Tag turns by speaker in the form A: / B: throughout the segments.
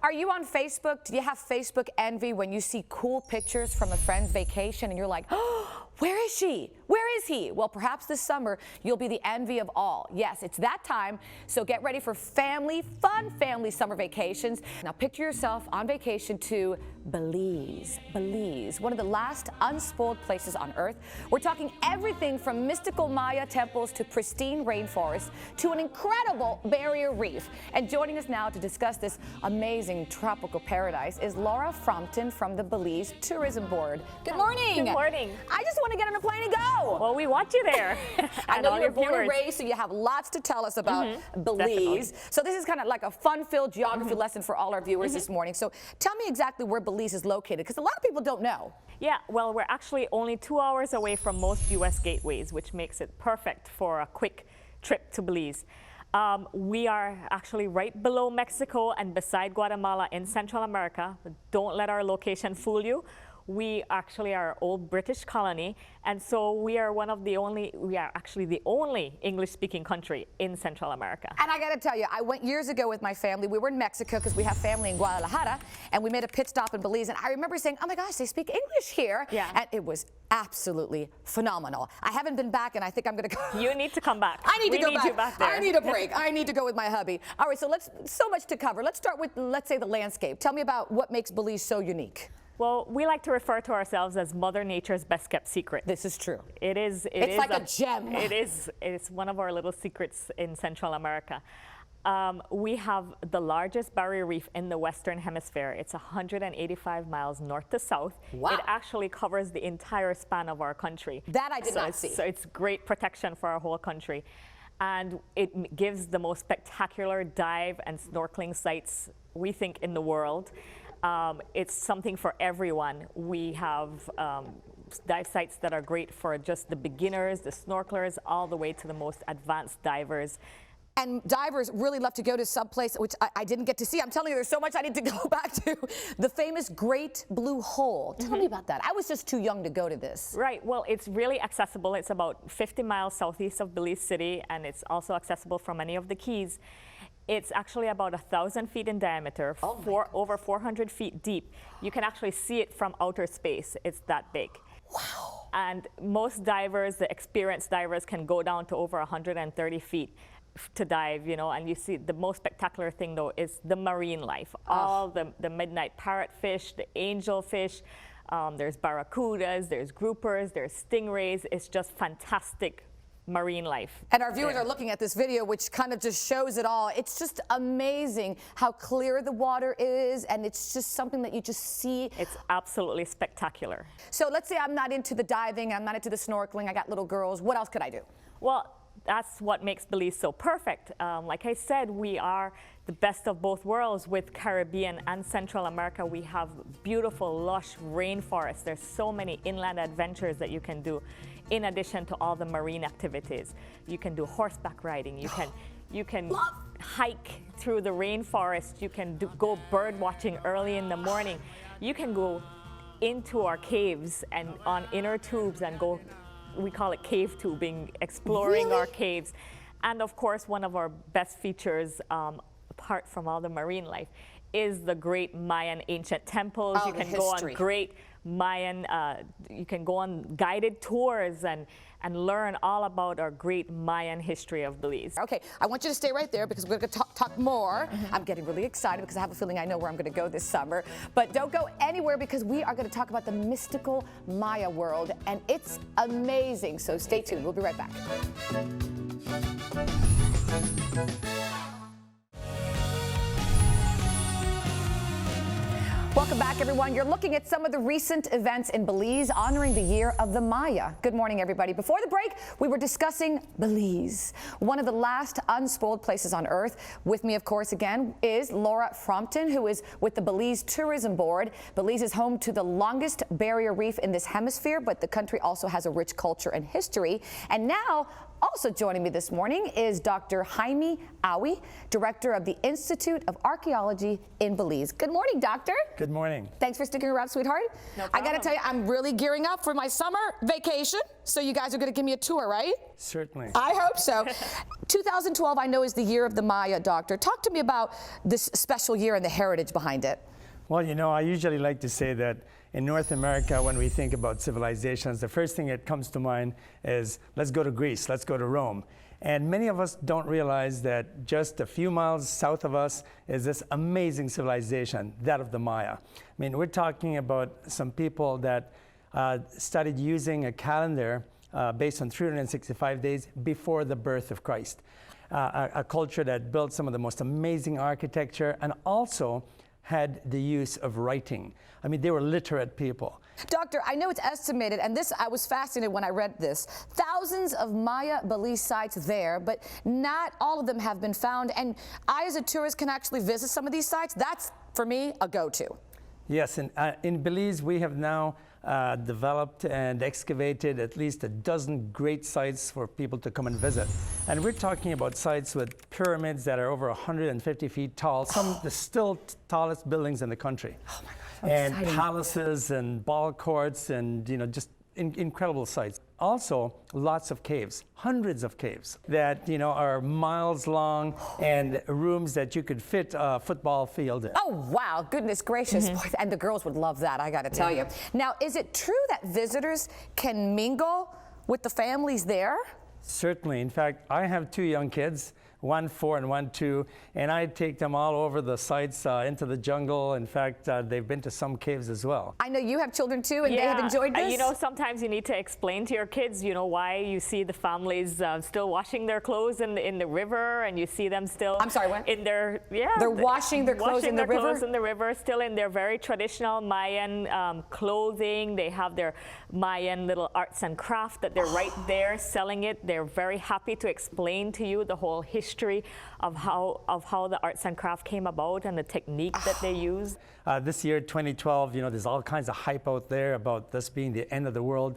A: Are you on Facebook? Do you have Facebook envy when you see cool pictures from a friend's vacation and you're like, oh, where is she? Where is he? Well, perhaps this summer you'll be the envy of all. Yes, it's that time, so get ready for fun family summer vacations. Now picture yourself on vacation to Belize. Belize, one of the last unspoiled places on Earth. We're talking everything from mystical Maya temples to pristine rainforests to an incredible barrier reef. And joining us now to discuss this amazing tropical paradise is Esquivel-Frampton from the Belize Tourism Board. Good morning.
B: Good morning.
A: I just want to get on a plane and go.
B: Well, we want you there.
A: I know you're born and raised, so you have lots to tell us about Belize.
B: Definitely.
A: So this is kind of like a fun-filled geography lesson for all our viewers this morning. So tell me exactly where Belize is located, because a lot of people don't know.
B: Yeah, well, we're actually only 2 hours away from most U.S. gateways, which makes it perfect for a quick trip to Belize. We are actually right below Mexico and beside Guatemala in Central America. Don't let our location fool you. We actually are an old British colony, and so we are actually the only English-speaking country in Central America.
A: And I got to tell you, I went years ago with my family. We were in Mexico because we have family in Guadalajara, and we made a pit stop in Belize, and I remember saying, oh my gosh, they speak English here.
B: Yeah.
A: And it was absolutely phenomenal. I haven't been back, and I think I'm going to go.
B: You need to come back.
A: I need to go back.
B: You back there.
A: I need a break. I need to go with my hubby. All right, so much to cover. Let's start with, let's say, the landscape. Tell me about what makes Belize so unique.
B: Well, we like to refer to ourselves as Mother Nature's best kept secret.
A: This is true.
B: It is.
A: It's like a gem.
B: It is. It's one of our little secrets in Central America. We have the largest barrier reef in the Western Hemisphere. It's 185 miles north to south.
A: Wow.
B: It actually covers the entire span of our country.
A: That I did not see.
B: So it's great protection for our whole country. And it gives the most spectacular dive and snorkeling sites, we think, in the world. It's something for everyone. We have dive sites that are great for just the beginners, the snorkelers, all the way to the most advanced divers.
A: And divers really love to go to some place, which I didn't get to see. I'm telling you, there's so much I need to go back to. The famous Great Blue Hole. Tell me about that. I was just too young to go to this.
B: Right. Well, it's really accessible. It's about 50 miles southeast of Belize City, and it's also accessible from any of the keys. It's actually about 1,000 feet in diameter, over 400 feet deep. You can actually see it from outer space. It's that big.
A: Wow.
B: And most divers, the experienced divers, can go down to over 130 feet to dive, you know, and you see the most spectacular thing, though, is the marine life. All the midnight parrotfish, the angelfish, there's barracudas, there's groupers, there's stingrays. It's just fantastic marine life.
A: And our viewers are looking at this video, which kind of just shows it all. It's just amazing how clear the water is, and it's just something that you just see.
B: It's absolutely spectacular.
A: So let's say I'm not into the diving, I'm not into the snorkeling, I got little girls. What else could I do?
B: Well, that's what makes Belize so perfect. Like I said, we are the best of both worlds with Caribbean and Central America. We have beautiful, lush rainforests. There's so many inland adventures that you can do, in addition to all the marine activities. You can do horseback riding. You can hike through the rainforest. You can go bird watching early in the morning. You can go into our caves and on inner tubes and go. We call it cave tubing, exploring our caves. And of course, one of our best features, apart from all the marine life, is the great Mayan ancient temples. You can go on great Mayan, you can go on guided tours and learn all about our great Mayan history of Belize.
A: Okay, I want you to stay right there because we're going to talk more. I'm getting really excited because I have a feeling I know where I'm going to go this summer. But don't go anywhere because we are going to talk about the mystical Maya world, and it's amazing. So stay tuned. We'll be right back. Welcome back, everyone. You're looking at some of the recent events in Belize honoring the year of the Maya. Good morning, everybody. Before the break, we were discussing Belize, one of the last unspoiled places on Earth. With me, of course, again, is Esquivel-Frampton, who is with the Belize Tourism Board. Belize is home to the longest barrier reef in this hemisphere, but the country also has a rich culture and history. And now, Also joining me this morning is Dr. Jaime Awe, Director of the Institute of Archaeology in Belize. Good morning, Doctor.
C: Good morning.
A: Thanks for sticking around, sweetheart.
B: No
A: I got to
B: problem.
A: tell you, I'm really gearing up for my summer vacation, so you guys are going to give me a tour, right?
C: Certainly.
A: I hope so. 2012, I know, is the year of the Maya, Doctor. Talk to me about this special year and the heritage behind it.
C: Well, you know, I usually like to say that in North America, when we think about civilizations, the first thing that comes to mind is, let's go to Greece, let's go to Rome. And many of us don't realize that just a few miles south of us is this amazing civilization, that of the Maya. I mean, we're talking about some people that started using a calendar based on 365 days before the birth of Christ. A culture that built some of the most amazing architecture and also had the use of writing. I mean, they were literate people.
A: Doctor, I know it's estimated, and this, I was fascinated when I read this, thousands of Maya Belize sites there, but not all of them have been found. And I, as a tourist, can actually visit some of these sites. That's, for me, a go-to.
C: Yes, and in Belize, we have now developed and excavated at least a dozen great sites for people to come and visit. And we're talking about sites with pyramids that are over 150 feet tall, some of the still tallest buildings in the country.
A: Oh my God,
C: and
A: exciting.
C: Palaces and ball courts and, you know, just incredible sites. Also, lots of caves, hundreds of caves that, you know, are miles long and rooms that you could fit a football field in.
A: Oh, wow, goodness gracious. Boy, and the girls would love that, I gotta tell you. Now, is it true that visitors can mingle with the families there?
C: Certainly. In fact, I have two young kids, one 4 and one 2, and I take them all over the sites into the jungle. In fact, they've been to some caves as well.
A: I know you have children too, and they have enjoyed this.
B: You know, sometimes you need to explain to your kids, you know, why you see the families still washing their clothes in the river, and you see them still.
A: I'm sorry, what?
B: In their
A: They're washing their clothes in the river?
B: Clothes in the river, still in their very traditional Mayan clothing. They have their Mayan little arts and craft that they're right there selling it. They're very happy to explain to you the whole history of how the arts and craft came about and the technique that they use.
C: This year, 2012, you know, there's all kinds of hype out there about this being the end of the world.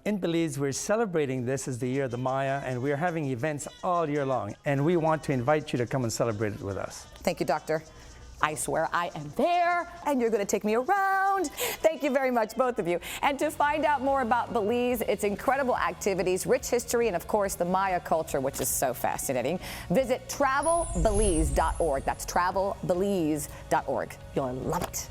C: In Belize, we're celebrating this as the year of the Maya, and we're having events all year long. And we want to invite you to come and celebrate it with us.
A: Thank you, Doctor. I swear I am there, and you're going to take me around. Thank you very much, both of you. And to find out more about Belize, its incredible activities, rich history, and of course the Maya culture, which is so fascinating, visit travelbelize.org. That's travelbelize.org. You'll love it.